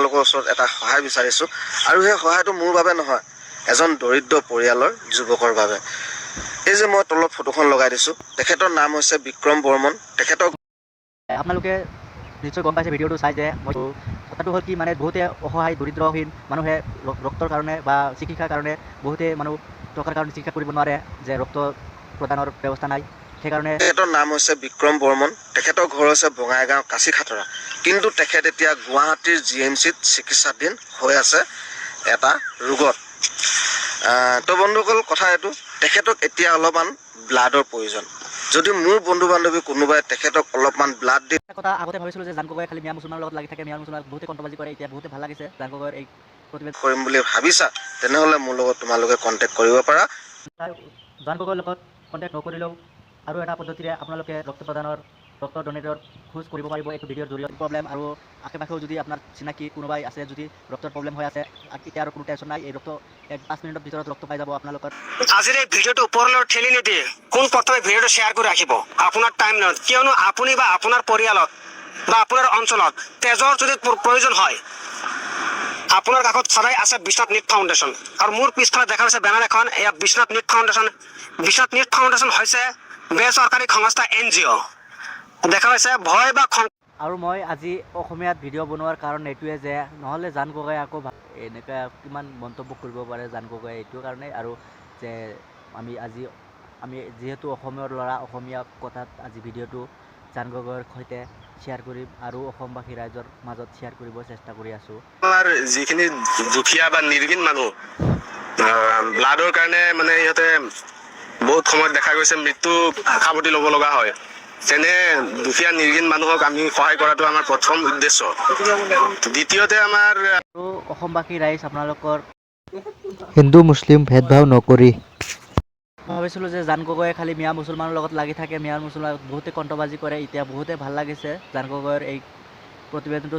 তোমালোকৰ ওচৰত এটা সহায় বিচাৰিছোঁ আৰু সেই সহায়টো মোৰ বাবে নহয়, এজন দৰিদ্ৰ পৰিয়ালৰ যুৱকৰ বাবে। এই যে মই তলত ফটোখন লগাই দিছোঁ, তেখেতৰ নাম হৈছে বিক্ৰম বৰ্মন। তেখেতক আপোনালোকে নিশ্চয় গম পাইছে ভিডিঅ'টো চাই যে কথাটো হ'ল কি মানে বহুতে অসহায় দৰিদ্ৰহীন মানুহে ৰক্তৰ কাৰণে বা চিকিৎসাৰ কাৰণে বহুতে মানুহ টকাৰ কাৰণে চিকিৎসা কৰিব নোৱাৰে, যে ৰক্ত প্ৰদানৰ ব্যৱস্থা নাই। সেইকাৰণে তেখেতৰ নাম হৈছে বিক্ৰম বৰ্মন। তেখেতৰ ঘৰ হৈছে বঙাইগাঁও কাছিখাতৰা, কিন্তু তেখেত এতিয়া গুৱাহাটীৰ GMCত চিকিৎসাধীন হৈ আছে এটা ৰোগত। তো বন্ধুসকল, কথা এইটো, তেখেতক এতিয়া অলপমান ব্লাডৰ প্ৰয়োজন। যদি মোৰ বন্ধু বান্ধৱী কোনোবাই তেখেতক অলপমান ব্লাড দি কথা আগতে ভাবিছিলোঁ যে জান গগৈয়ে খালি মিয়া মুছলমানৰ লগত লাগি থাকে, মিয়া মুছলমান বহুতে কণ্ট্ৰভাৰ্চি কৰে। এতিয়া বহুতে ভাল লাগিছে জান গগৈৰ এই প্ৰতিবেদন কৰিম বুলি ভাবিছা, তেনেহ'লে মোৰ লগত তোমালোকে কণ্টেক্ট কৰিব পাৰা। জান গগৈৰ লগত কণ্টেক্ট নকৰিলেও আৰু এটা পদ্ধতিৰে আপোনালোকে ৰক্ত প্ৰদানৰ ৰক্ত ডনেটৰ খোজ কৰিব পাৰিব এইটো ভিডিঅ'ৰ জৰিয়তে। প্ৰব্লেম আৰু আশে পাশেও যদি আপোনাৰ চিনাকি কোনোবাই আছে, যদি ৰক্তৰ প্ৰব্লেম হৈ আছে, এতিয়া আৰু কোনো টেনশ্যন নাই, এই ৰক্ত 5 মিনিটৰ ভিতৰত ৰক্ত পাই যাব আপোনালোকৰ। আজিৰ এই ভিডিঅ'টো ওপৰলৈ ঠেলি নিদিয়ে, কোন প্ৰথমে ভিডিঅ'টো শ্বেয়াৰ কৰি ৰাখিব আপোনাৰ টাইম লাইনত, কিয়নো আপুনি বা আপোনাৰ পৰিয়ালত বা আপোনাৰ অঞ্চলত তেজৰ যদি প্ৰয়োজন হয়, আপোনাৰ কাষত সদায় আছে বিশ্বনাথ নীট ফাউণ্ডেশ্যন। আৰু মোৰ পিছফালে দেখা হৈছে বেনাৰ এখন, এয়া Biswanath NEET foundation. Biswanath NEET foundation হৈছে বেচৰকাৰী সংস্থা NGO। দেখা হৈছে ভয় বা আৰু মই আজি অসমীয়াত ভিডিঅ' বনোৱাৰ কাৰণ এইটোৱে যে নহ'লে জান গগৈ আকৌ এনেকুৱা কিমান মন্তব্য কৰিব পাৰে জান গগৈ, এইটো কাৰণে। আৰু যে আমি যিহেতু অসমৰ ল'ৰা, অসমীয়া কথাত আজি ভিডিঅ'টো জান গগৈৰ সৈতে শ্বেয়াৰ কৰিম আৰু অসমবাসী ৰাইজৰ মাজত শ্বেয়াৰ কৰিব চেষ্টা কৰি আছোঁ। আমাৰ যিখিনি দুখীয়া বা নিৰ্গিন মানুহ ব্লাডৰ কাৰণে মানে ইহঁতে বহুত সময়ত দেখা গৈছে মৃত্যু সাৱটি ল'ব লগা হয়, তেনে দুখীয়া নিৰ্গিন মানুহক আমি সহায় কৰাটো আমাৰ প্ৰথম উদ্দেশ্য। দ্বিতীয়তে আমাৰ আৰু অসমবাসী ৰাইজ আপোনালোকৰ হিন্দু মুছলিম ভেদভাৱ নকৰি, মই ভাবিছিলোঁ যে জান গগৈয়ে খালি মিয়া মুছলমানৰ লগত লাগি থাকে, মিয়া মুছলমান বহুতে কণ্ট্ৰভাৰ্চি কৰে। এতিয়া বহুতে ভাল লাগিছে জান গগৈৰ এই প্ৰতিবেদনটো